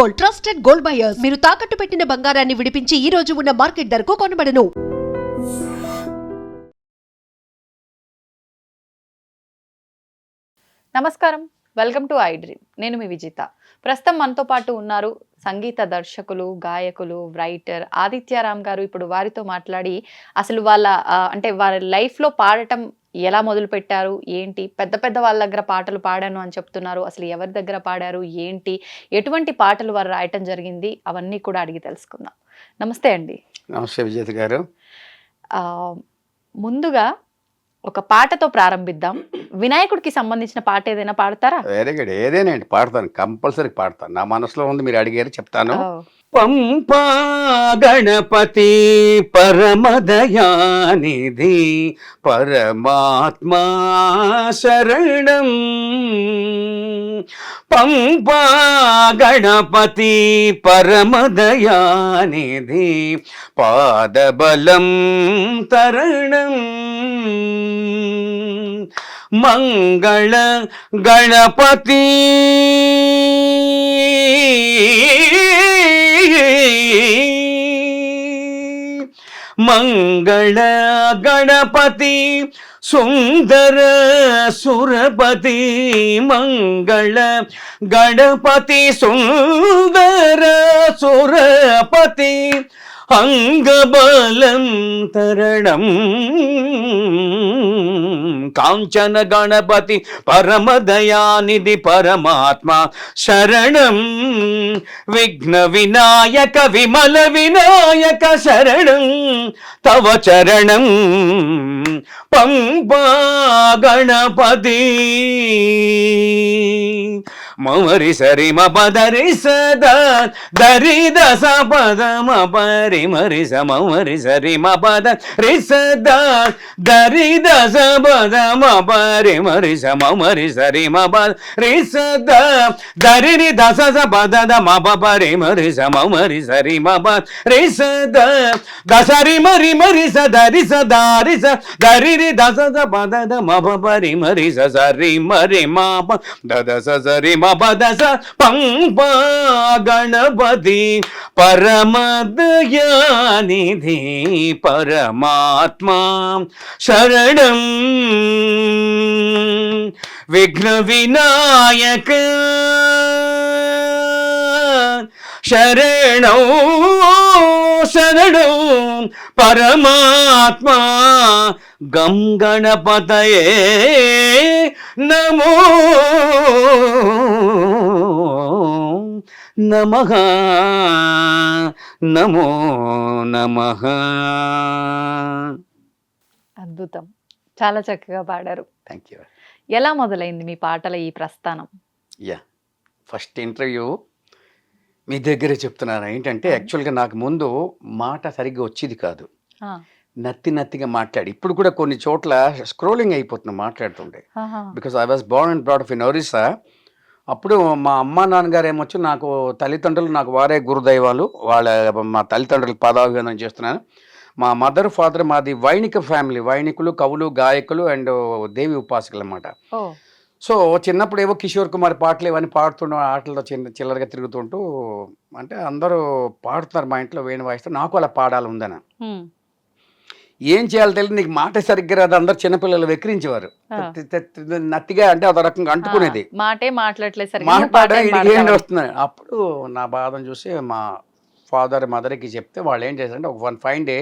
Gold, trusted gold buyers. మీరు తాకట్టు పెట్టిన బంగారాన్ని విడిపించి ఈ రోజు ఉన్న మార్కెట్ ధరకు కొనబడను. నమస్కారం, వెల్కమ్ టు ఐ డ్రీమ్. నేను మీ విజిత. ప్రస్తుతం మనతో పాటు ఉన్నారు సంగీత దర్శకులు, గాయకులు, రైటర్ ఆదిత్యారామ్ గారు. ఇప్పుడు వారితో మాట్లాడి అసలు వాళ్ళ అంటే వారి లైఫ్లో పాడటం ఎలా మొదలు పెట్టారు, ఏంటి, పెద్ద పెద్ద వాళ్ళ దగ్గర పాటలు పాడాను అని చెప్తున్నారు, అసలు ఎవరి దగ్గర పాడారు, ఏంటి, ఎటువంటి పాటలు వారు రాయటం జరిగింది, అవన్నీ కూడా అడిగి తెలుసుకుందాం. నమస్తే అండి. నమస్తే విజేత గారు. ముందుగా ఒక పాటతో ప్రారంభిద్దాం. వినాయకుడికి సంబంధించిన పాట ఏదైనా పాడతారా? Very good. ఏదైనా అండి, పాడతాను, కంపల్సరీ పాడతాను. నా మనసులో ఉంది, మీరు అడిగారు, చెప్తాను. పంపా గణపతి పరమదయానిధి పరమాత్మా శరణం. పంపా గణపతి పరమదయానిధి పాదబలం తరణం. మంగళ గణపతి మంగళ గణపతి సుందర సురపతి. మంగళ గణపతి సుందర సురపతి అంగబలం తరణం. కాంచన గణపతి పరమదయానిధి పరమాత్మ శరణం. విఘ్న వినాయక విమల వినాయక శరణం తవ చరణం. పంపా గణపతి మమరి సరి మపదరి సదా దరి దస పద మపరి మరి స మమరి సరి మపద రి సదా దరి దస పద మపరి మరి స మమరి సరి మపద రి సదా దరి రి దస స పద ద మపరి మరి స మమరి సరి మపద రి సదా దసరి మరి మరి స దరి స దారి స దరి రి దస స పద ద మపరి మరి స సరి మరి మప దద స సరి పదస. పంపా గణపతి పరమదయానిధి పరమాత్మా శరణం. విఘ్న వినాయక శరణం శరణం పరమాత్మా. గం గణపతయే నమో నమః నమో నమః. అద్భుతం, చాలా చక్కగా పాడారు. Thank you. ఎలా మొదలైంది మీ పాటల ఈ ప్రస్థానం? ఫస్ట్ ఇంటర్వ్యూ మీ దగ్గరే చెప్తున్నాను. ఏంటంటే యాక్చువల్గా నాకు ముందు మాట సరిగ్గా వచ్చేది కాదు, నత్తిగా మాట్లాడి. ఇప్పుడు కూడా కొన్ని చోట్ల స్క్రోలింగ్ అయిపోతుంది మాట్లాడుతుంటే. Because I was Born and brought of in Orissa. అప్పుడు మా అమ్మ నాన్నగారు ఏమొచ్చు, నాకు తల్లిదండ్రులు నాకు వారే గురుదైవాలు. మా తల్లిదండ్రులకు పాదాభివందనం చేస్తున్నాను. మా మదర్ ఫాదర్ మాది వైణిక ఫ్యామిలీ, వైణికులు, కవులు, గాయకులు అండ్ దేవి ఉపాసకులు అన్నమాట. సో చిన్నప్పుడు ఏవో కిషోర్ కుమార్ పాటలు ఇవన్నీ పాడుతుండే, ఆటల్లో చిల్లరగా తిరుగుతుంటూ, అంటే అందరూ పాడుతున్నారు మా ఇంట్లో, వేణు వాయిస్తారు, నాకు అలా పాడాలి ఉందని. ఏం చేయాలో తెలియదు, నీకు మాట సరిగ్గా రాదు, అందరు చిన్నపిల్లలు వెక్కిరించేవారు. నత్తిగా అంటే అదో రకంగా అంటుకునేది, మాటే మాట్లాడలేదు, ఏం వస్తున్నాయి. అప్పుడు నా బాధను చూసి మా ఫాదర్ మదర్కి చెప్తే వాళ్ళు ఏం చేశారంటే, ఒక ఫైన్ డే,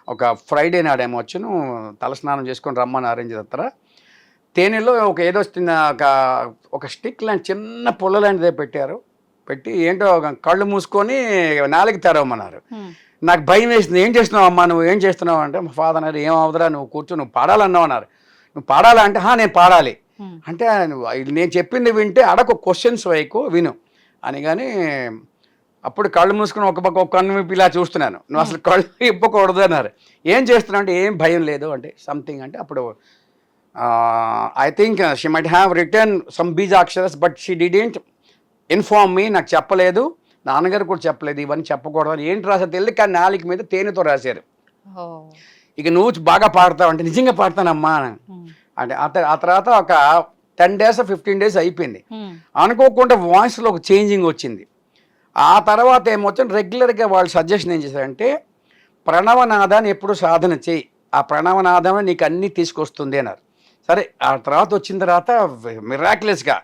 ఒక ఫ్రైడే నాడేమో వచ్చి తలస్నానం చేసుకొని రమ్మని అరేంజ్ చేస్తారా. తేనెలో ఒక ఏదో ఒక స్టిక్ లాంటి చిన్న పుల్ల లాంటిదే పెట్టారు. పెట్టి ఏంటో కళ్ళు మూసుకొని నాలుగు తెరవమన్నారు. నాకు భయం వేసింది. ఏం చేస్తున్నావు అమ్మా, నువ్వు ఏం చేస్తున్నావు అంటే, మా ఫాదర్ అన్నారు, ఏం అవదరా నువ్వు కూర్చో, నువ్వు పాడాలన్నావు అన్నారు. నువ్వు పాడాలా అంటే, నేను పాడాలి అంటే, నేను చెప్పింది వింటే అడకు, క్వశ్చన్స్ వైకు విను అని. కానీ అప్పుడు కళ్ళు మూసుకుని ఒక పక్క ఒక కన్ను విప్పి ఇలా చూస్తున్నాను. నువ్వు అసలు కళ్ళు ఇప్పకూడదు అన్నారు. ఏం చేస్తున్నావు అంటే, ఏం భయం లేదు అంటే సంథింగ్ అంటే, అప్పుడు I think she might have return some బీజాక్షరస్ but she didn't inform me. నాకు చెప్పలేదు, నాన్నగారు కూడా చెప్పలేదు, ఇవన్నీ చెప్పకూడదు. ఏంటి రాసారు తెలియదు, కానీ నాలుగు మీద తేనెతో రాశారు. ఇక నువ్వు బాగా పాడతావు అంటే, నిజంగా పాడతానమ్మా అంటే. ఆ తర్వాత ఒక 10 days 15 days అయిపోయింది. అనుకోకుండా వాయిస్లో ఒక చేంజింగ్ వచ్చింది. ఆ తర్వాత ఏమవుతుంది, రెగ్యులర్గా వాళ్ళు సజెషన్ ఏం చేశారంటే ప్రణవనాదాన్ని ఎప్పుడు సాధన చేయి, ఆ ప్రణవనాదమే నీకు అన్నీ తీసుకొస్తుంది అన్నారు. సరే ఆ తర్వాత వచ్చిన తర్వాత మిరాక్యులస్గా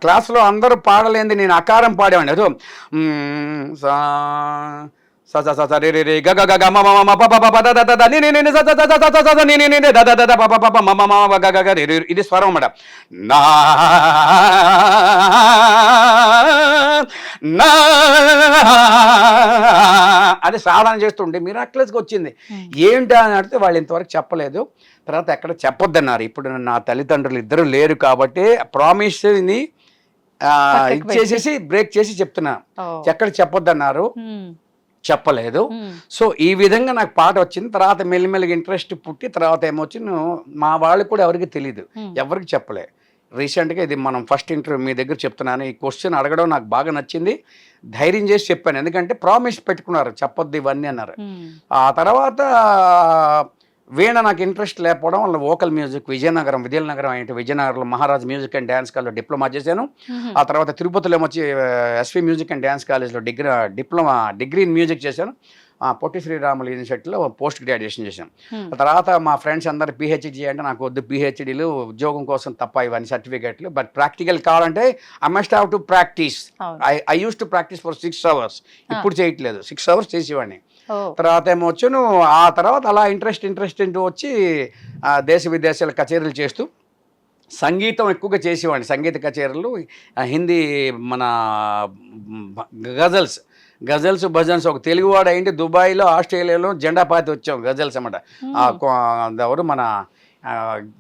క్లాస్లో అందరూ పాడలేంది నేను అకారం పాడేవాడిని. అదో సా స స స స రే రే రే గ గ గ గ మ మ మ ప ప ప ప ద ద ద ద ని ని ని ని స స స స స స స ని ని ని ని ద ద ద ద ప ప ప ప మ మ మ మ గ గ గ రి రి ఇది స్వరం అన్నమాట. నా నా అది సాధన చేస్తుంటే మిరాక్యులస్గా వచ్చింది. ఏంటి అని అడిగితే వాళ్ళు ఇంతవరకు చెప్పలేదు. తర్వాత ఎక్కడ చెప్పొద్దన్నారు. ఇప్పుడు నా తల్లిదండ్రులు ఇద్దరు లేరు కాబట్టి ప్రామిస్ని ఇచ్చేసేసి బ్రేక్ చేసి చెప్తున్నా, ఎక్కడ చెప్పొద్దన్నారు, చెప్పలేదు. సో ఈ విధంగా నాకు పాట వచ్చింది. తర్వాత మెల్లిమెల్లిగా ఇంట్రెస్ట్ పుట్టి తర్వాత ఏమొచ్చింది, మా వాళ్ళు కూడా ఎవరికి తెలియదు, ఎవరికి చెప్పలే. రీసెంట్గా ఇది మనం ఫస్ట్ ఇంటర్వ్యూ మీ దగ్గర చెప్తున్నాను. ఈ క్వశ్చన్ అడగడం నాకు బాగా నచ్చింది, ధైర్యం చేసి చెప్పాను. ఎందుకంటే ప్రామిస్ పెట్టుకున్నారు చెప్పొద్దు ఇవన్నీ అన్నారు. ఆ తర్వాత వీణ నాకు ఇంట్రెస్ట్ లేకపోవడం వల్ల వోకల్ మ్యూజిక్ విజయనగరం ఏంటి విజయనగరంలో మహారాజ్ మ్యూజిక్ అండ్ డ్యాన్స్ కాలేజ్లో డిప్లొమా చేశాను. ఆ తర్వాత తిరుపతిలో వచ్చి ఎస్వి మ్యూజిక్ అండ్ డ్యాన్స్ కాలేజ్లో డిగ్రీ ఇన్ మ్యూజిక్ చేశాను. పొట్టి శ్రీరాములు యూనివర్సిటీలో పోస్ట్ గ్రాడ్యుయేషన్ చేశాను. తర్వాత మా ఫ్రెండ్స్ అందరు పిహెచ్డి అంటే నాకు వద్దు, పిహెచ్డీలు ఉద్యోగం కోసం తప్ప ఇవన్నీ సర్టిఫికేట్లు, బట్ ప్రాక్టికల్ కావాలంటే I must have to practice. I use to practice for 6 hours. ఇప్పుడు చేయట్లేదు, 6 hours చేసేవాడిని. తర్వాత ఏమో వచ్చాను. ఆ తర్వాత అలా ఇంట్రెస్ట్ వచ్చి దేశ విదేశాల కచేరీలు చేస్తూ సంగీతం ఎక్కువగా చేసేవాడిని. సంగీత కచేరీలు హిందీ మన గజల్స్ భజన్స్. ఒక తెలుగువాడు అయింది దుబాయ్లో ఆస్ట్రేలియాలో జెండా పాతి వచ్చాం గజల్స్ అన్నమాట. ఎవరు మన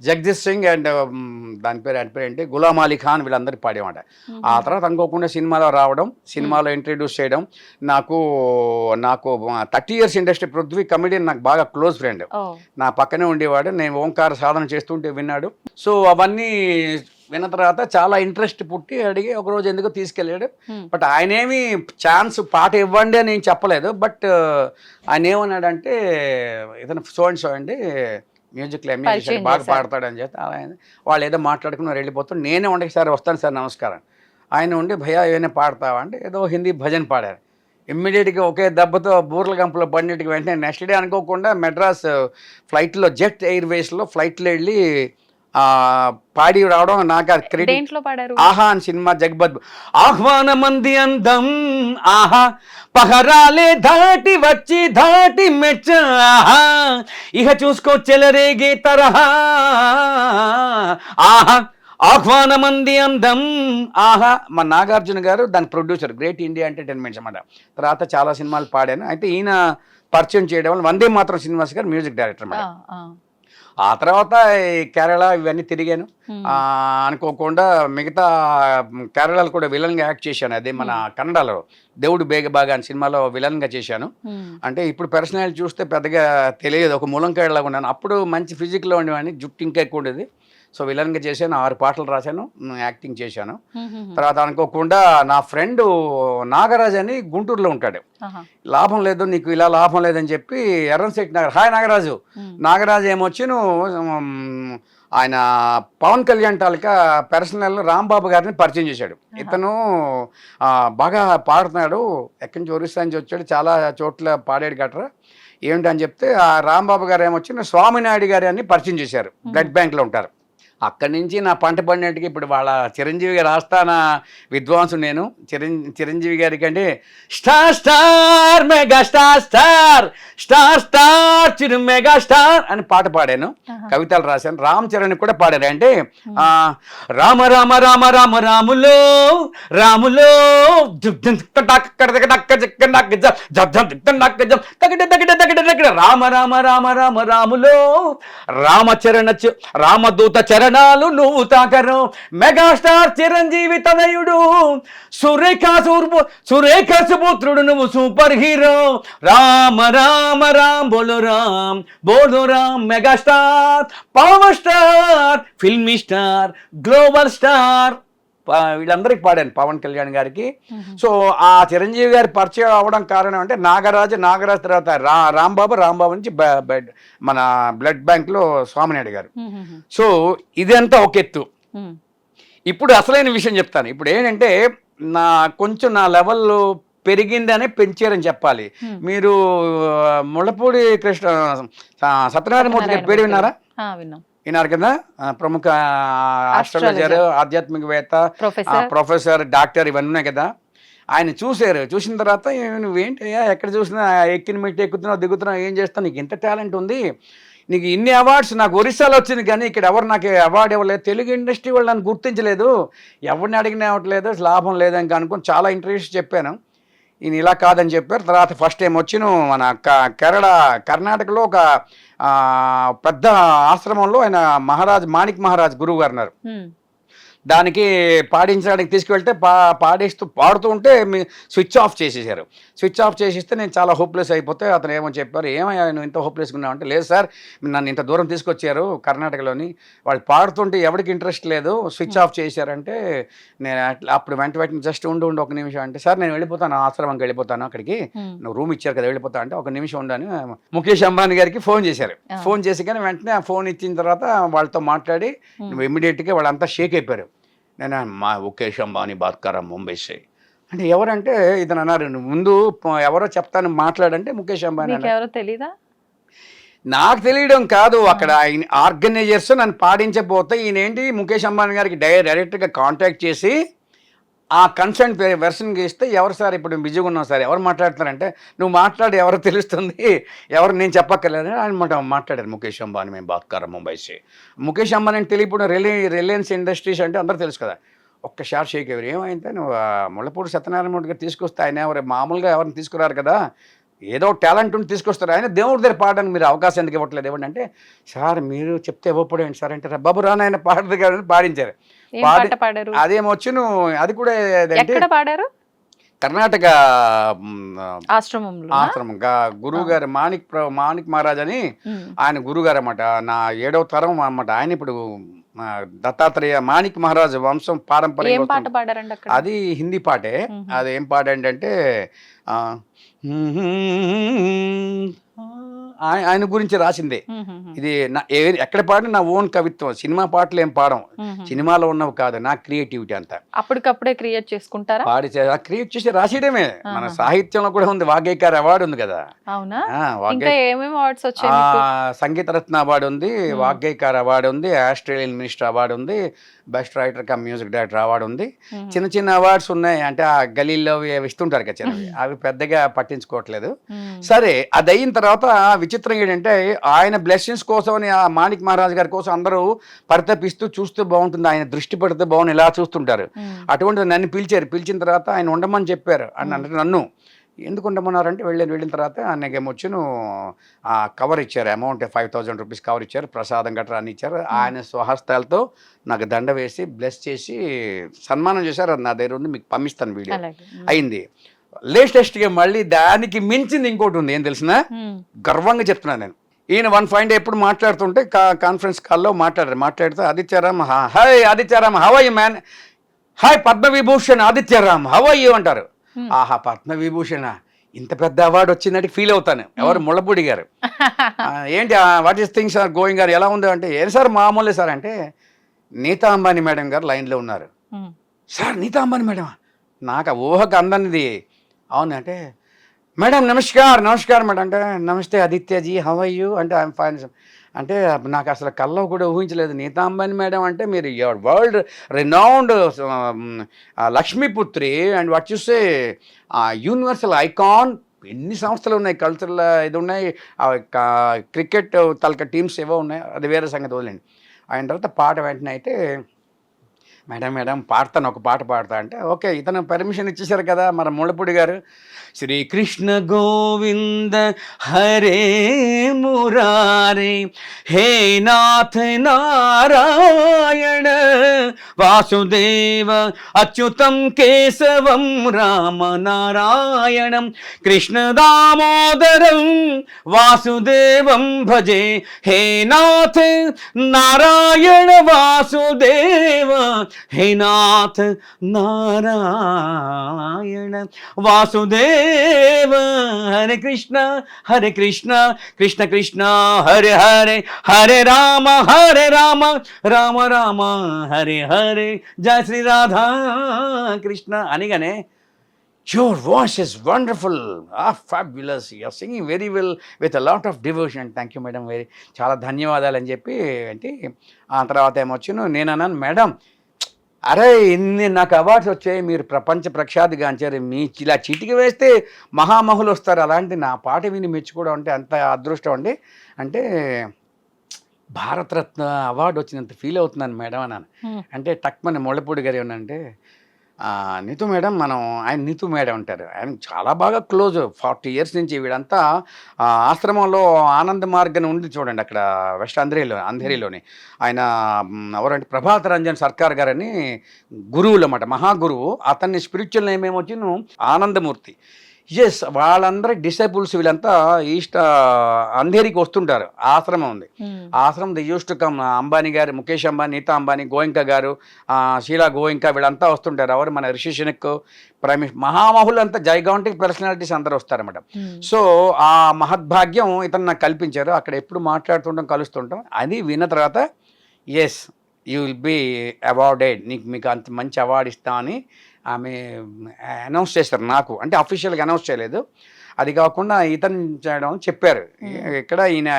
జగదీష్ సింగ్ అండ్ దాని పేరు ఏంటి గులాం అలీ ఖాన్ వీళ్ళందరూ పాడేమాట. ఆ తర్వాత అనుకోకుండా సినిమాలో రావడం, సినిమాలో ఇంట్రడ్యూస్ చేయడం. నాకు 30 years ఇండస్ట్రీ పృథ్వీ కమెడియన్ నాకు బాగా క్లోజ్ ఫ్రెండ్, నా పక్కనే ఉండేవాడు. నేను ఓంకార సాధన చేస్తుంటే విన్నాడు. సో అవన్నీ విన్న తర్వాత చాలా ఇంట్రెస్ట్ పుట్టి అడిగి ఒకరోజు ఎందుకో తీసుకెళ్ళాడు. బట్ ఆయన ఏమి ఛాన్స్ పాట ఇవ్వండి అని నేను చెప్పలేదు. బట్ ఆయన ఏమన్నాడంటే ఇతను సో అండి మ్యూజిక్లో ఎంఏ బాగా పాడతాడని చెప్పి వాళ్ళు ఏదో మాట్లాడుకున్నారు, వెళ్ళిపోతాం. నేనే ఉండే సార్ వస్తాను సార్ నమస్కారం. ఆయన ఉండి భయ్యా ఏమైనా పాడతావా అంటే ఏదో హిందీ భజన్ పాడారు. ఇమ్మీడియట్గా ఒకే దెబ్బతో బూర్ల గంపలో పడినట్టుగా వెంటనే నెక్స్ట్ డే అనుకోకుండా మెడ్రాస్ ఫ్లైట్లో జెట్ ఎయిర్వేస్లో ఫ్లైట్లో వెళ్ళి పాడి రావడం నాకు అది క్రెడిట్. ఆహా అని సినిమా జగబద్ ఆహ్వాన మంది అందం ఆహా పహరాలే దాటి వచ్చి దాటి మెచ్చ ఆహా ఇహ చూసుకో చెలరేగే తరహా ఆహా ఆహ్వాన మంది అందం ఆహా. మా నాగార్జున గారు దాని ప్రొడ్యూసర్, గ్రేట్ ఇండియా ఎంటర్టైన్మెంట్స్ అన్నమాట. తర్వాత చాలా సినిమాలు పాడాను. అయితే ఈయన పరిచయం చేయడం వల్ల వందే మాత్రం శ్రీనివాస్ గారు మ్యూజిక్ డైరెక్టర్ అన్నమాట. ఆ తర్వాత కేరళ ఇవన్నీ తిరిగాను. అనుకోకుండా మిగతా కేరళలో కూడా విలన్గా యాక్ట్ చేశాను. అదే మన కన్నడలో దేవుడు బేగబాగా అని సినిమాలో విలన్గా చేశాను. అంటే ఇప్పుడు పర్సనాలిటీ చూస్తే పెద్దగా తెలియదు, ఒక ములంకాయలాగా ఉన్నాను. అప్పుడు మంచి ఫిజిక్లో ఉండేవాడిని, జుట్టు ఇంకా ఎక్కువ ఉండేది. సో విలన్గా చేశాను, 6 పాటలు రాశాను, యాక్టింగ్ చేశాను. తర్వాత అనుకోకుండా నా ఫ్రెండ్ నాగరాజ్ అని గుంటూరులో ఉంటాడు. లాభం లేదు నీకు, ఇలా లాభం లేదని చెప్పి ఎర్రంశెట్టి హాయ్ నాగరాజు ఏమొచ్చి ఆయన పవన్ కళ్యాణ్ తాలూకా పర్సనల్ రాంబాబు గారిని పరిచయం చేశాడు. ఇతను బాగా పాడుతున్నాడు, ఎక్కడి నుంచి ఒరిస్సా నుంచి వచ్చాడు, చాలా చోట్ల పాడాడు గట్రా ఏమిటని చెప్తే ఆ రాంబాబు గారు ఏమొచ్చి స్వామినాయుడు గారి అని పరిచయం చేశారు. బ్లడ్ బ్యాంక్లో ఉంటారు. అక్కడి నుంచి నా పంట పడినట్టుగా ఇప్పుడు వాళ్ళ చిరంజీవి గారి ఆస్థాన విద్వాంసు నేను. చిరంజీవి గారికి అంటే స్టార్ మెగా స్టార్ చిరు మెగా స్టార్ అని పాట పాడాను, కవితలు రాశాను. రామ్ చరణ్ కూడా పాడారు. అంటే రామ రామ రామ రామ రాములో రాములో రామ రామ రామ రామ రాములో రామదూత చరణాలు నువ్వు తాకరు మెగాస్టార్ చిరంజీవి తనయుడు సురేఖ సుపుత్రుడు నువ్వు సూపర్ హీరో రామ రామ రామ్ బోలో Ram megastar power star filmy star global star వీళ్ళందరికీ పాడాను పవన్ కళ్యాణ్ గారికి. సో ఆ చిరంజీవి గారి పరిచయం అవ్వడం కారణం అంటే నాగరాజు తర్వాత రాంబాబు నుంచి మన బ్లడ్ బ్యాంక్లో స్వామినాయుడు గారు. సో ఇదంతా ఒక ఎత్తు. ఇప్పుడు అసలైన విషయం చెప్తాను. ఇప్పుడు ఏంటంటే నా కొంచెం నా లెవెల్ పెరిగిందనే పెంచారని చెప్పాలి. మీరు ముళ్ళపూడి కృష్ణ సత్యనారాయణమూర్తి గారి పేరు విన్నారా? విన్నాం. విన్నారు కదా, ప్రముఖ ఆస్ట్రాలజర్, ఆధ్యాత్మికవేత్త, ప్రొఫెసర్ ప్రొఫెసర్, డాక్టర్ ఇవన్నీ ఉన్నాయి కదా. ఆయన చూశారు. చూసిన తర్వాత నువ్వేంటి ఎక్కడ చూసినా ఎక్కిన మెట్టి ఎక్కుతున్నావు దిగుతున్నావు, ఏం చేస్తావు, నీకు ఇంత టాలెంట్ ఉంది, నీకు ఇన్ని అవార్డ్స్, నాకు ఒరిస్సాలో వచ్చింది కానీ ఇక్కడ ఎవరు నాకు అవార్డు ఇవ్వలేదు, తెలుగు ఇండస్ట్రీ వాళ్ళు నన్ను గుర్తించలేదు, ఎవరిని అడిగినా ఇవ్వట్లేదు, లాభం లేదని అనుకుని చాలా ఇంటర్వ్యూస్ చెప్పాను. ఈయన ఇలా కాదని చెప్పారు. తర్వాత ఫస్ట్ టైం వచ్చి మన కర్ణాటకలో ఒక పెద్ద ఆశ్రమంలో ఆయన మాణిక్ మహారాజ్ గురువు గారు ఉన్నారు. దానికి పాడించడానికి తీసుకువెళ్తే పాడుతూ ఉంటే స్విచ్ ఆఫ్ చేసేసారు. స్విచ్ ఆఫ్ చేసిస్తే నేను చాలా హోప్లెస్ అయిపోతే అతను ఏమో చెప్పారు, ఏమయ్యా నువ్వు ఇంత హోప్లెస్గా ఉన్నావు అంటే, లేదు సార్ నన్ను ఇంత దూరం తీసుకొచ్చారు కర్ణాటకలోని, వాళ్ళు పాడుతుంటే ఎవరికి ఇంట్రెస్ట్ లేదు, స్విచ్ ఆఫ్ చేశారంటే నేను అప్పుడు వెంటనే జస్ట్ ఉండి ఒక నిమిషం అంటే, సార్ నేను వెళ్ళిపోతాను, ఆశ్రమంకి వెళ్ళిపోతాను, అక్కడికి నువ్వు రూమ్ ఇచ్చారు కదా వెళ్ళిపోతా అంటే, ఒక నిమిషం ఉండని ముఖేష్ అంబానీ గారికి ఫోన్ చేశారు. ఫోన్ చేసి కానీ వెంటనే ఆ ఫోన్ ఇచ్చిన తర్వాత వాళ్ళతో మాట్లాడి ఇమ్మీడియట్గా వాళ్ళంతా షేక్ అయిపోయారు. నేను ముఖేష్ అంబానీ బాత్ కర్ రహా ముంబై సే అంటే, ఎవరంటే ఇతను అన్నారు, ముందు ఎవరో చెప్తాను మాట్లాడంటే ముఖేష్ అంబానీ. ఎవరో తెలీదా? నాకు తెలియడం కాదు, అక్కడ ఆయన ఆర్గనైజర్స్ నన్ను పాడించబోతే ఈయన ఏంటి ముఖేష్ అంబానీ గారికి డైరెక్ట్గా కాంటాక్ట్ చేసి ఆ కన్సర్న్ వెర్షన్కి ఇస్తే, ఎవరు సార్ ఇప్పుడు బిజీగా ఉన్నాం సార్, ఎవరు మాట్లాడుతున్నారంటే, నువ్వు మాట్లాడి ఎవరు తెలుస్తుంది, ఎవరు నేను చెప్పక్కర్లేదు అనమాట. మాట్లాడారు ముఖేష్ అంబానీ మేము బాత్ కర్ రహా ముంబై సే. ముఖేష్ అంబానీ అంటే తెలియప్పుడు రిలయన్స్ ఇండస్ట్రీస్ అంటే అందరూ తెలుసు కదా. ఒక్క షాట్ షేక్ ఎవరు, ఏమైతే నువ్వు ముళ్ళపూడి సత్యనారాయణమూర్తి గారు తీసుకొస్తే ఆయన ఎవరు మామూలుగా ఎవరిని తీసుకురారు కదా, ఏదో టాలెంట్ ఉండి తీసుకొస్తారు, ఆయన దేవుడి దగ్గర పాడడానికి మీరు అవకాశం ఎందుకు ఇవ్వట్లేదు ఇవ్వండి అంటే, సార్ మీరు చెప్తే ఇవ్వకపోయింది సార్ అంటే, బాబు రాను ఆయన పాడదు కానీ పాడించారు. అదేమొచ్చి అది కూడా పాడారు కర్ణాటక ఆశ్రమం గురువు గారు మాణిక్ మహారాజ్ అని ఆయన గురువు గారు అన్నమాట. నా 7వ తరం అన్నమాట. ఆయన ఇప్పుడు దత్తాత్రేయ మాణిక్ మహారాజ్ వంశం పారంపర్యం. అది హిందీ పాటే. అది ఏం పాట ఏంటంటే ఆయన గురించి రాసిందే ఇది. ఎక్కడ పాడిన నా ఓన్ కవిత్వం, సినిమా పాటలు ఏం పాడం, సినిమాలో ఉన్నవి కాదు, నా క్రియేటివిటీ అంతా. అప్పటికప్పుడే క్రియేట్ చేసుకుంటారా? క్రియేట్ చేసి రాసేయడమే. మన సాహిత్యంలో కూడా ఉంది, వాగ్గేయకార అవార్డు ఉంది కదా. సంగీత రత్న అవార్డు ఉంది, వాగ్గేయకార అవార్డు ఉంది, ఆస్ట్రేలియన్ మినిస్టర్ అవార్డు ఉంది, best writer come music director award ఉంది. చిన్న చిన్న అవార్డ్స్ ఉన్నాయి, అంటే ఆ గలీల్లో ఇస్తుంటారు కదా చిన్నవి, అవి పెద్దగా పట్టించుకోవట్లేదు. సరే, అది అయిన తర్వాత విచిత్రం ఏంటంటే, ఆయన బ్లెస్సింగ్స్ కోసం అని ఆ మాణిక్ మహారాజ్ గారి కోసం అందరూ పరితపిస్తూ చూస్తూ బాగుంటుంది, ఆయన దృష్టి పెడితే బాగుంది ఇలా చూస్తుంటారు. అటువంటి నన్ను పిలిచారు. పిలిచిన తర్వాత ఆయన ఉండమని చెప్పారు. అంటే నన్ను ఎందుకు ఉండమన్నారంటే, వెళ్ళిన తర్వాత ఆయనకేమొచ్చి కవర్ ఇచ్చారు, అమౌంట్ 5,000 రూపీస్ కవర్ ఇచ్చారు, ప్రసాదం గట్రా అన్ని ఇచ్చారు. ఆయన స్వహస్తాలతో నాకు దండ వేసి బ్లెస్ చేసి సన్మానం చేశారు. అది నా దగ్గర ఉంది, మీకు పంపిస్తాను వీడియో. అయింది. లేటెస్ట్గా మళ్ళీ దానికి మించింది ఇంకోటి ఉంది, ఏం తెలిసిన గర్వంగా చెప్తున్నాను నేను. ఈయన 1 ఫైన్ డే ఎప్పుడు మాట్లాడుతుంటే కాన్ఫరెన్స్ కాల్లో మాట్లాడితే, Adityaram hi Adityaram how are you man, hi Padma Vibhushan Adityaram how are you అంటారు. ఆహా పద్మవిభూషణ, ఇంత పెద్ద అవార్డు వచ్చిందంటే ఫీల్ అవుతాను. ఎవరు ముళ్ళపూడి గారు. ఏంటి what is things are going గారు ఎలా ఉందో అంటే, ఏం సార్ మామూలే సార్ అంటే, నీతా అంబానీ మేడం గారు లైన్లో ఉన్నారు. సార్ నీతా అంబానీ మేడం, నాకు ఊహకు అందనిది. అవును అంటే, మేడం నమస్కారం మేడం అంటే, నమస్తే ఆదిత్యజీ హౌ ఆర్ యూ అంటే, ఐఎమ్ ఫైన్ అంటే, నాకు అసలు కల్లో కూడా ఊహించలేదు. నీతా అంబానీ మేడం అంటే మీరు యువర్ వరల్డ్ రినౌండ్ లక్ష్మీపుత్రి and what you say universal icon. ఎన్ని సంస్థలు ఉన్నాయి, కల్చరల్ ఇది ఉన్నాయి, క్రికెట్ తలక టీమ్స్ ఏవో ఉన్నాయి, అది వేరే సంగతి వదిలేండి. ఆయన తర్వాత పాట వెంటనే అయితే, మేడం పాడతాను, ఒక పాట పాడతా అంటే, ఓకే ఇతను పర్మిషన్ ఇచ్చేసారు కదా మన ముళ్ళపూడి గారు. శ్రీకృష్ణ గోవింద హరే మురారే హే నాథ నారాయణ వాసుదేవ అచ్యుతం కేశవం రామ నారాయణం కృష్ణ దామోదరం వాసుదేవం భజే హే నాథ నారాయణ వాసుదేవ హే నాథ నారాయణ వాసుదేవ హరే కృష్ణ కృష్ణ కృష్ణ హరే హరే హరే రామ రామ రామ హరే హరే జయ శ్రీ రాధా కృష్ణ అనగానే your voice is wonderful, fabulous, you are singing very well with a lot of devotion. Thank you madam, very చాలా ధన్యవాదాలు అని చెప్పి అంటే ఆ తర్వాత ఏమొచ్చాను నేను అన్నాను మేడం అరే ఇన్ని నాకు అవార్డ్స్ వచ్చాయి, మీరు ప్రపంచ ప్రఖ్యాతిగాంచారు, మీ ఇలా చిటికి వేస్తే మహామహులు వస్తారు, అలాంటి నా పాట విని మెచ్చుకోవడం అంటే అంత అదృష్టం అండి అంటే భారతరత్న అవార్డు వచ్చినంత ఫీల్ అవుతున్నాను మేడం అన్నాను. అంటే టక్మని ముళ్ళపూడి గారు ఏమనంటే నీతు మేడం మనం ఆయన నీతు మేడం అంటారు, ఆయన చాలా బాగా క్లోజ్ 40 years నుంచి. వీడంతా ఆశ్రమంలో ఆనంద మార్గం ఉంది చూడండి అక్కడ వెస్ట్ అంధేరిలోని ఆయన ఎవరంటే ప్రభాత రంజన్ సర్కార్ గారని గురువులు అన్నమాట, మహాగురువు. అతన్ని స్పిరిచువల్ నేమ్ ఏమొచ్చి ఆనందమూర్తి. ఎస్ వాళ్ళందరూ డిసైపుల్స్ వీళ్ళంతా ఈస్ట్ అంధేరికి వస్తుంటారు, ఆశ్రమం ఉంది. ఆశ్రమం the use to come Ambani గారు, ముఖేష్ అంబానీ, నీతా అంబానీ, గోయింకా గారు, షీలా గోయింకా వీళ్ళంతా వస్తుంటారు. ఎవరు మన రిషి షెనక్, మహామహులు అంతా జైగాంటిక్ పర్సనాలిటీస్ అందరూ వస్తారన్నమాట. సో ఆ మహద్భాగ్యం ఇతను నాకు కల్పించారు. అక్కడ ఎప్పుడు మాట్లాడుతుంటాం, కలుస్తుంటాం. అది విన్న తర్వాత yes you will be awarded, మీకు అంత మంచి అవార్డు ఇస్తా అని ఆమె అనౌన్స్ చేస్తారు. నాకు అంటే అఫీషియల్గా అనౌన్స్ చేయలేదు, అది కాకుండా ఇతను చేయడం చెప్పారు. ఇక్కడ ఈయన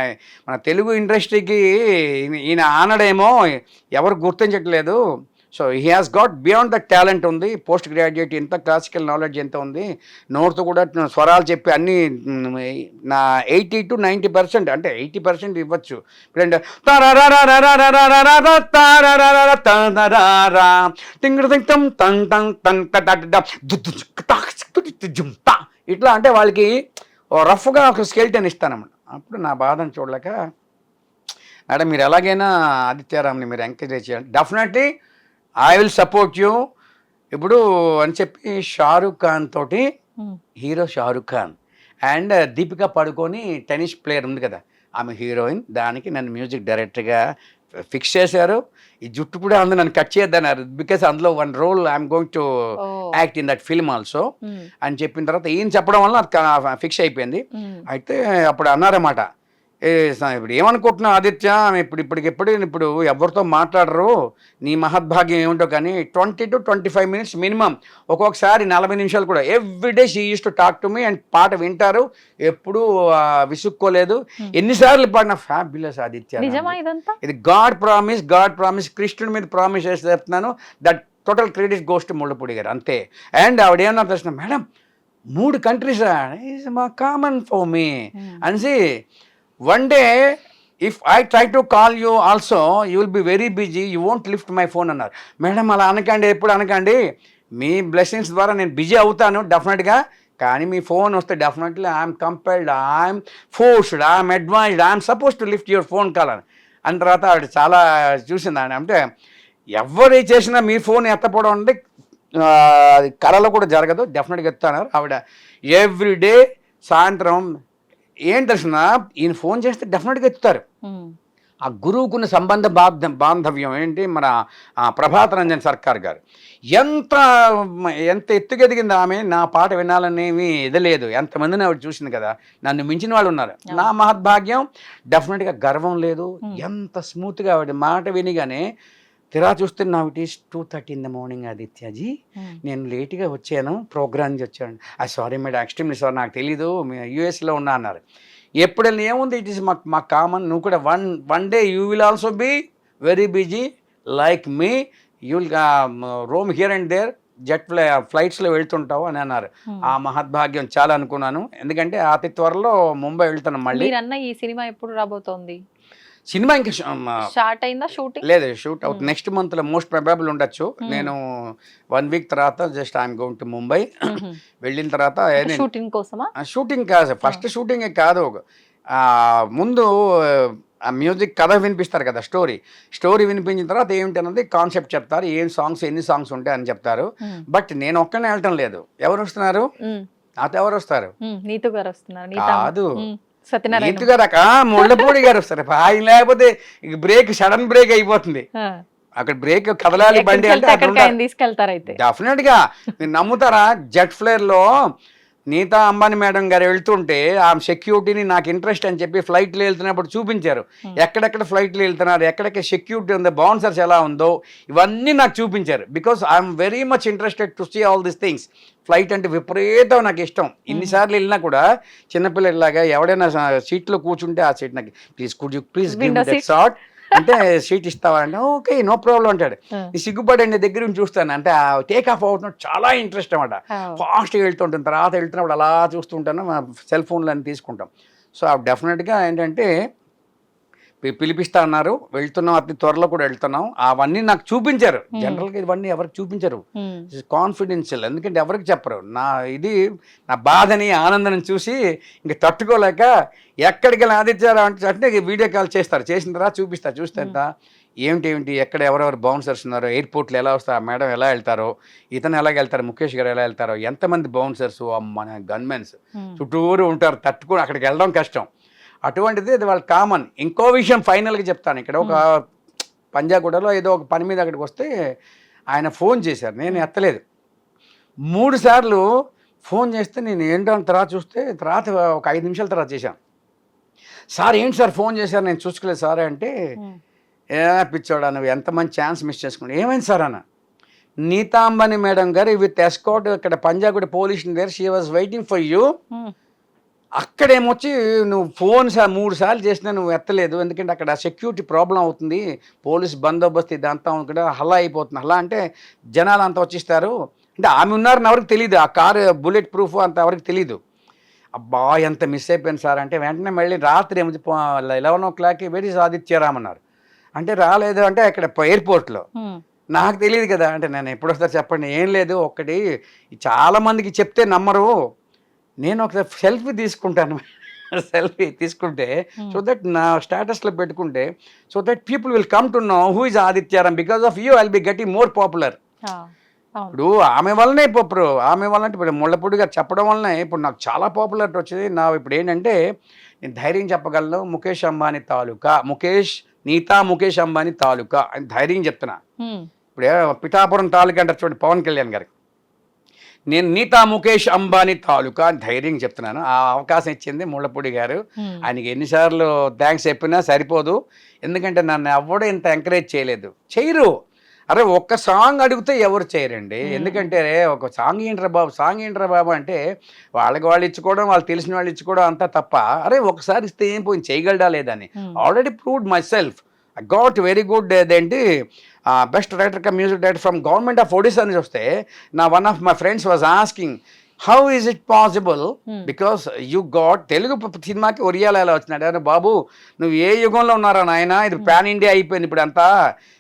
మన తెలుగు ఇండస్ట్రీకి ఈయన ఆనడేమో ఎవరు గుర్తించట్లేదు. So he has got beyond the talent ఉంది, పోస్ట్ గ్రాడ్యుయేట్, ఎంత క్లాసికల్ నాలెడ్జ్ ఎంత ఉంది, నోటితో కూడా స్వరాలు చెప్పి అన్నీ నా 80 to 90% అంటే 80% ఇవ్వచ్చు. ఇప్పుడంటే ఇట్లా అంటే వాళ్ళకి రఫ్గా ఒక స్కెల్టన్ ఇస్తానన్నమాట. అప్పుడు నా బాధను చూడలేక మేడం మీరు ఎలాగైనా ఆదిత్యరామ్ని మీరు ఎంకరేజ్ చేయండి, definitely I will support you ఇప్పుడు అని చెప్పి షారూక్ ఖాన్ తోటి, హీరో షారూక్ ఖాన్ అండ్ దీపికా పడుకొని టెన్నిస్ ప్లేయర్ ఉంది కదా ఆమె హీరోయిన్, దానికి నన్ను మ్యూజిక్ డైరెక్టర్గా ఫిక్స్ చేశారు. ఈ జుట్టు కూడా అందరూ నన్ను కట్ చేయొద్దన్నారు, బికాస్ అందులో 1 role I'm going to act in that film also అని చెప్పిన తర్వాత ఈయన చెప్పడం వల్ల అది ఫిక్స్ అయిపోయింది. అయితే అప్పుడు అన్నారన్నమాట, ఇప్పుడు ఏమనుకుంటున్నావు ఆదిత్య, ఇప్పుడు ఎవరితో మాట్లాడరు, నీ మహద్భాగ్యం ఏమిటో కానీ 20 to 25 minutes మినిమం, ఒక్కొక్కసారి 40 నిమిషాలు కూడా everyday she use to talk to me and పాట వింటారు, ఎప్పుడూ విసుక్కోలేదు, ఎన్నిసార్లు పాడిన ఫ్యాబులస్ ఆదిత్య. ఇది గాడ్ ప్రామిస్ కృష్ణుడి మీద ప్రామిస్ చేసి చెప్తున్నాను. That total credit goes to Mullapudi గారు అంతే. అండ్ ఆవిడ ఏమన్నా ప్రశ్న, మేడం 3 countries ఈజ్ మా కామన్ ఫర్ మీ అనేసి. One day, if I try to call you also, you will be very busy, you won't lift my phone అన్నారు. Madam అలా అనకండి, ఎప్పుడు అనకండి, మీ బ్లెస్సింగ్స్ ద్వారా నేను బిజీ అవుతాను డెఫినెట్గా, కానీ మీ ఫోన్ వస్తే definitely I'm compelled, I'm forced, I'm advised, I'm suppose to lift your phone call అని. అన్న తర్వాత ఆవిడ చాలా చూసిందండి, అంటే ఎవరు చేసినా మీ ఫోన్ ఎత్తపోవడం అంటే అది కళలో కూడా జరగదు, డెఫినెట్గా ఎత్తాన్నారు ఆవిడ. ఎవ్రీడే సాయంత్రం ఏం తెలిసిన ఈయన ఫోన్ చేస్తే డెఫినెట్గా ఎత్తుతారు. ఆ గురువుకున్న సంబంధ బాంధవ్యం ఏంటి, మన ప్రభాత రంజన్ సర్కార్ గారు ఎంత ఎత్తుకెదిగింది ఆమె. నా పాట వినాలనేవి ఎదలేదు, ఎంతమందిని ఆవిడ చూసింది కదా, నన్ను మించిన వాళ్ళు ఉన్నారు. నా మహద్భాగ్యం, డెఫినెట్గా గర్వం లేదు. ఎంత స్మూత్గా ఆవిడ మాట వినిగానే తెరా చూస్తే నా it is 2:30 in the morning ఆదిత్యజీ, నేను లేట్గా వచ్చాను, ప్రోగ్రామ్ నుంచి వచ్చాను. సారీ మేడం, ఎక్స్ట్రీమ్లీ సారీ, నాకు తెలీదు, యూఎస్లో ఉన్నా అన్నారు. ఎప్పుడైనా ఏముంది, ఇట్ ఈస్ మా కామన్, నువ్వు కూడా one day you will also be very busy like me, you will roam here and there, ఫ్లైట్స్లో వెళ్తుంటావు అని అన్నారు. ఆ మహద్భాగ్యం చాలా అనుకున్నాను, ఎందుకంటే అతి త్వరలో ముంబై వెళ్తున్నాం మళ్ళీ. ఈ సినిమా ఎప్పుడు రాబోతోంది? సినిమా ఇంకా స్టార్ట్ అయిందా షూటింగ్? లేదు, షూట్ అవుతుంది నెక్స్ట్ మంత్లో, మోస్ట్ ప్రాబబుల్ ఉండొచ్చు. నేను 1 week తర్వాత just I'm going to Mumbai. వెళ్ళిన తర్వాత షూటింగ్ కోసమా? షూటింగ్ కాదు, ఫస్ట్ షూటింగ్ కాదు, ముందు మ్యూజిక్ కథ వినిపిస్తారు కదా, స్టోరీ వినిపించిన తర్వాత ఏమిటి అన్నది కాన్సెప్ట్ చెప్తారు, ఎన్ని సాంగ్స్ ఉంటాయి అని చెప్తారు. బట్ నేను ఒక్కనే వెళ్ళటం లేదు, ఎవరు వస్తున్నారు నాతో, ఎవరు వస్తారు, నీతు గారు వస్తున్నారు. కాదు, నీతు గారు ముళ్ళపూడి గారు వస్తారు. ఆయన లేకపోతే సడన్ బ్రేక్ అయిపోతుంది. అక్కడ బ్రేక్ కదలాలి బండి అంటే ఎక్కడికి ఆయన తీసుకెళ్తారు అయితే. డెఫినెట్ గా మీరు నమ్ముతారా, జెట్ ఫ్లేర్ లో నీతా అంబానీ మేడం గారు వెళ్తుంటే ఆమె సెక్యూరిటీని నాకు ఇంట్రెస్ట్ అని చెప్పి ఫ్లైట్లో వెళ్తున్నప్పుడు చూపించారు. ఎక్కడెక్కడ ఫ్లైట్లో వెళ్తున్నారు, ఎక్కడెక్కడ సెక్యూరిటీ ఉందో, బౌన్సర్స్ ఎలా ఉందో, ఇవన్నీ నాకు చూపించారు. Because I'm very much interested to see all these things. Flight అంటే విపరీతం నాకు ఇష్టం. ఇన్నిసార్లు వెళ్ళినా కూడా చిన్నపిల్లలాగా ఎవడైనా సీట్లో కూర్చుంటే ఆ సీట్ నాకు please give me that shot అంటే సీట్ ఇస్తావా అంటే ఓకే నో ప్రాబ్లం అంటాడు. ఈ సిగ్గుపడండి దగ్గర నుంచి చూస్తాను అంటే టేక్ ఆఫ్ అవుతున్నాడు చాలా ఇంట్రెస్ట్ అనమాట. ఫాస్ట్గా వెళ్తుంటాను, తర్వాత వెళ్తున్నప్పుడు అలా చూస్తుంటాను, సెల్ ఫోన్లు అని తీసుకుంటాం. సో డెఫినెట్గా ఏంటంటే పిలిపిస్తా అన్నారు, వెళ్తున్నాం, అతి త్వరలో కూడా వెళ్తున్నాం. అవన్నీ నాకు చూపించారు. జనరల్గా ఇవన్నీ ఎవరికి చూపించరు, కాన్ఫిడెన్షియల్, ఎందుకంటే ఎవరికి చెప్పరు. నా బాధని ఆనందాన్ని చూసి ఇంక తట్టుకోలేక ఎక్కడికి వెళ్ళి ఆదిత్యారా అంటే వీడియో కాల్ చేస్తారు. చేసిన తర్వాత చూస్తే ఏమిటి ఎక్కడ ఎవరెవరు బౌన్సర్స్ ఉన్నారో, ఎయిర్పోర్ట్లో ఎలా వస్తారు, ఆ మేడం ఎలా వెళ్తారో, ఇతను ఎలాగ వెళ్తారు, ముఖేష్ గారు ఎలా వెళ్తారో, ఎంతమంది బౌన్సర్స్ మన గన్మెన్స్ చుట్టూరు ఉంటారు, తట్టుకొని అక్కడికి వెళ్ళడం కష్టం. అటువంటిది అది వాళ్ళకి కామన్. ఇంకో విషయం ఫైనల్గా చెప్తాను. ఇక్కడ ఒక పంజాగూడలో ఏదో ఒక పని మీద అక్కడికి వస్తే ఆయన ఫోన్ చేశారు, నేను ఎత్తలేదు. 3 సార్లు ఫోన్ చేస్తే నేను ఏంటో తర్వాత చూస్తే తర్వాత ఒక 5 నిమిషాల తర్వాత చేశాను. సార్ ఏంటి సార్ ఫోన్ చేశారు, నేను చూసుకోలేదు సార్ అంటే, పిచ్చోడా నువ్వు ఎంత మంచి ఛాన్స్ మిస్ చేసుకున్నావు. ఏమైంది సార్ అన్న, నీతా అంబానీ మేడం గారు విత్ ఎస్కార్ట్ ఇక్కడ Panjagutta police there, she was waiting for you. అక్కడేమొచ్చి నువ్వు ఫోన్ 3 సార్లు చేసినా నువ్వు ఎత్తలేదు, ఎందుకంటే అక్కడ సెక్యూరిటీ ప్రాబ్లం అవుతుంది, పోలీస్ బందోబస్తు ఇదంతా కూడా హల్లా అయిపోతుంది. హల్లా అంటే జనాలు అంతా వచ్చిస్తారు అంటే ఆమె ఉన్నారని ఎవరికి తెలియదు, ఆ కారు బుల్లెట్ ప్రూఫ్ అంత ఎవరికి తెలియదు. అబ్బా ఎంత మిస్ అయిపోయింది సార్ అంటే వెంటనే మళ్ళీ రాత్రి 11 o'clock వెరీ ఆదిత్యరామ్ అన్నారు. అంటే రాలేదు అంటే అక్కడ ఎయిర్పోర్ట్లో. నాకు తెలియదు కదా అంటే నేను ఎప్పుడు వస్తారు చెప్పండి. ఏం లేదు, ఒక్కటి చాలామందికి చెప్తే నమ్మరు, నేను ఒకసారి సెల్ఫీ తీసుకుంటాను, సెల్ఫీ తీసుకుంటే సో దట్ నా స్టేటస్లో పెట్టుకుంటే so that people will come to know who is Adityaram, because of you I'll be getting more popular. ఇప్పుడు ఆమె వల్లనే ఆమె వల్ల అంటే ఇప్పుడు ముళ్ళపూడి గారు చెప్పడం వల్లనే ఇప్పుడు నాకు చాలా పాపులారిటీ వచ్చింది. నా ఇప్పుడు ఏంటంటే నేను ధైర్యం చెప్పగలను, నీతా ముఖేష్ అంబానీ తాలూకా అని ధైర్యం చెప్తున్నా. ఇప్పుడు పిఠాపురం తాలూకా అంటారు చూడండి పవన్ కళ్యాణ్ గారికి, నేను నీతా ముఖేష్ అంబానీ తాలూకా అని ధైర్యం చెప్తున్నాను. ఆ అవకాశం ఇచ్చింది ముళ్ళపూడి గారు. ఆయనకి ఎన్నిసార్లు థ్యాంక్స్ చెప్పినా సరిపోదు, ఎందుకంటే నన్ను ఎవడో ఇంత ఎంకరేజ్ చేయరు. అరే ఒక్క సాంగ్ అడిగితే ఎవరు చేయరండి, ఎందుకంటే ఒక సాంగ్ ఏంట్రా బాబు అంటే వాళ్ళకి వాళ్ళు ఇచ్చుకోవడం, వాళ్ళు తెలిసిన వాళ్ళు ఇచ్చుకోవడం అంతా తప్ప, అరే ఒకసారి ఇస్తే ఏం పోయింది, చేయగలడా లేదని. Already proved myself. I got very good అదేంటి best writer come music director from government of Odisha అని చూస్తే నా one of my friends was asking how is it possible, because you got Telugu సినిమాకి ఒరియాలో ఎలా వచ్చినాడు. అరే బాబు నువ్వు ఏ యుగంలో ఉన్నారా నాయన, ఇది పాన్ ఇండియా అయిపోయింది ఇప్పుడు అంతా,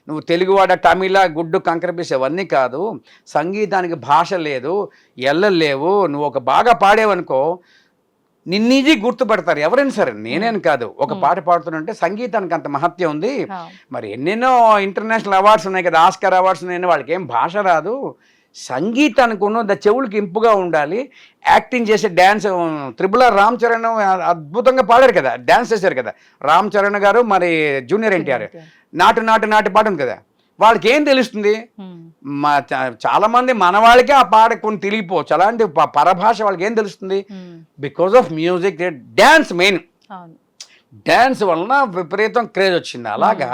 నువ్వు తెలుగువాడ తమిళ గుడ్డు కంకరపీస్ అవన్నీ కాదు, సంగీతానికి భాష లేదు, ఎల్లలు లేవు, నువ్వు ఒక బాగా పాడేవనుకో నిన్నీజీ గుర్తుపడతారు ఎవరైనా సరే, నేనేం కాదు. ఒక పాట పాడుతుంటే సంగీతానికి అంత మహత్యం ఉంది. మరి ఎన్నెన్నో ఇంటర్నేషనల్ అవార్డ్స్ ఉన్నాయి కదా, ఆస్కార్ అవార్డ్స్ ఉన్నాయి, వాళ్ళకి ఏం భాష రాదు, సంగీతానికి ఉన్న చెవులకి ఇంపుగా ఉండాలి, యాక్టింగ్ చేసే డ్యాన్స్. త్రిపుల రామ్ చరణ్ అద్భుతంగా పాడారు కదా, డ్యాన్స్ చేశారు కదా రామ్ చరణ్ గారు, మరి జూనియర్ ఎన్టీఆర్ నాటు పాట ఉంది కదా, వాళ్ళకి ఏం తెలుస్తుంది. చాలా మంది మన వాళ్ళకే ఆ పాట కొన్ని తెలియపోవచ్చు, అలాంటి పరభాష వాళ్ళకి ఏం తెలుస్తుంది, because of music. Dance main, dance వలన విపరీతం క్రేజ్ వచ్చింది అలాగా.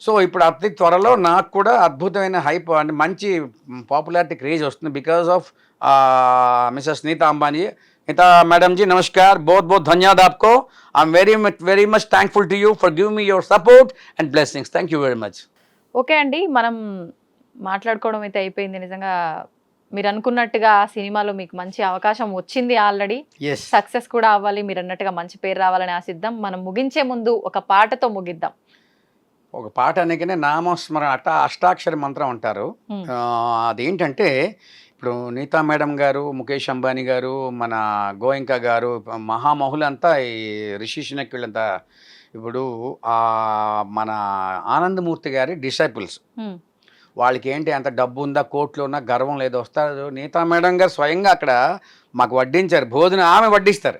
సో ఇప్పుడు అతి త్వరలో నాకు కూడా అద్భుతమైన హైప్ అంటే మంచి పాపులారిటీ క్రేజ్ వస్తుంది because of mrs Nita Ambani. Nita madam ji नमस्कार, बहुत बहुत धन्यवाद आपको. I am very much thankful to you for giving me your support and blessings. Thank you very much. Okay అండి, మనం మాట్లాడుకోవడం అయితే అయిపోయింది. నిజంగా మీరు అనుకున్నట్టుగా సినిమాలో మీకు మంచి అవకాశం వచ్చింది, ఆల్రెడీ సక్సెస్ కూడా అవ్వాలి, మీరు అన్నట్టుగా మంచి పేరు రావాలని ఆశిద్దాం. మనం ముగించే ముందు ఒక పాటతో ముగిద్దాం. ఒక పాట అనగానే నామస్మరణ అష్టాక్షరి మంత్రం అంటారు. అదేంటంటే ఇప్పుడు నీతా మేడం గారు, ముఖేష్ అంబానీ గారు, మన గోయంకా గారు, మహామహులంతా ఈ రిషిషునకి వీళ్ళంతా ఇప్పుడు మన ఆనందమూర్తి గారి డిసైపుల్స్. వాళ్ళకి ఏంటి అంత డబ్బు ఉందా, కోట్లు ఉన్నా గర్వం లేదు, వస్తారు. నీతా మేడం గారు స్వయంగా అక్కడ మాకు వడ్డించారు భోజనం, ఆమె వడ్డిస్తారు.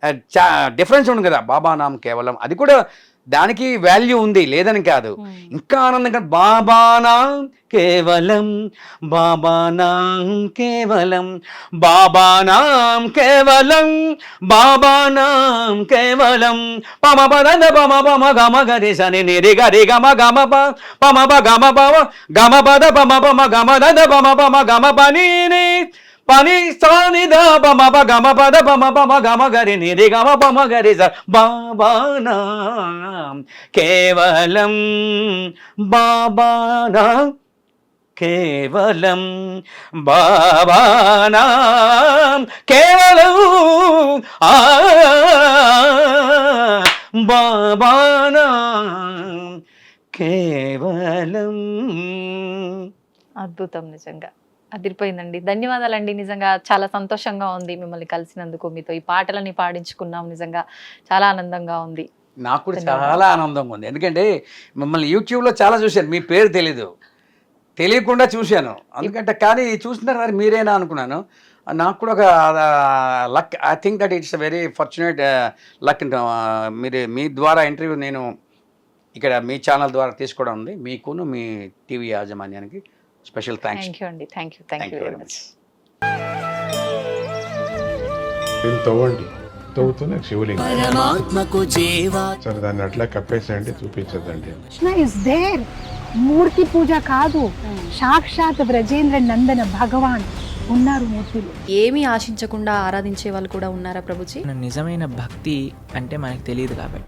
డిఫరెన్స్ ఉంది కదా, బాబా నామ్ కేవలం, అది కూడా దానికి వాల్యూ ఉంది, లేదని కాదు. ఇంకా ఆనందంగా బాబా నామ్ కేవలం, బాబా నామ్ కేవలం, బాబా నామ్ కేవలం, బాబా నామ్ కేవలం, పమ పద పమ పమ గమ గరి సని నిరి గరి గమ గమ పమ ప గమ పమ గమ పద పమ పమ గమ దద పమ పమ గమ పని పని సాని ద పమ ప గమ పద పమ పమ గమ గరి నిరి గమ పమ గరి స బాబా నామ్ కేవలం, బాబా నామ్ కేవలం, బాబా నామ్ కేవలం, బాబా నామ్ కేవలం. అద్భుతం, నిజంగా అదిరిపోయిందండి. ధన్యవాదాలండి. నిజంగా చాలా సంతోషంగా ఉంది మిమ్మల్ని కలిసినందుకు, మీతో ఈ పాటలని పాడించుకున్నాం. నిజంగా చాలా ఆనందంగా ఉంది. నాకు కూడా చాలా ఆనందంగా ఉంది, ఎందుకంటే మిమ్మల్ని యూట్యూబ్లో చాలా చూశాను, మీ పేరు తెలియకుండా చూశాను, ఎందుకంటే కానీ చూసిన తర్వాత మీరేనా అనుకున్నాను. నాకు కూడా ఒక luck, I think that it's very fortunate luck. మీ ద్వారా ఇంటర్వ్యూ నేను ఇక్కడ మీ ఛానల్ ద్వారా తీసుకోవడం ఉంది. మీకును మీ టీవీ యాజమాన్యానికి స్పెషల్ థ్యాంక్స్. థ్యాంక్ యూ అండి. Thank you very much. దీన్ని తవ్వండి, తవ్వుతూనే శివలింగం. సరే దాన్ని అట్లా కప్పేసేయండి, చూపించదండి. Krishna is there. మూర్తి పూజ కాదు, సాక్షాత్ బ్రజేంద్ర నందన భగవాన్ ఉన్నారు మూర్తిలో. ఏమీ ఆశించకుండా ఆరాధించే వాళ్ళు కూడా ఉన్నారా ప్రభుజీ? నిజమైన భక్తి అంటే మనకు తెలియదు కాబట్టి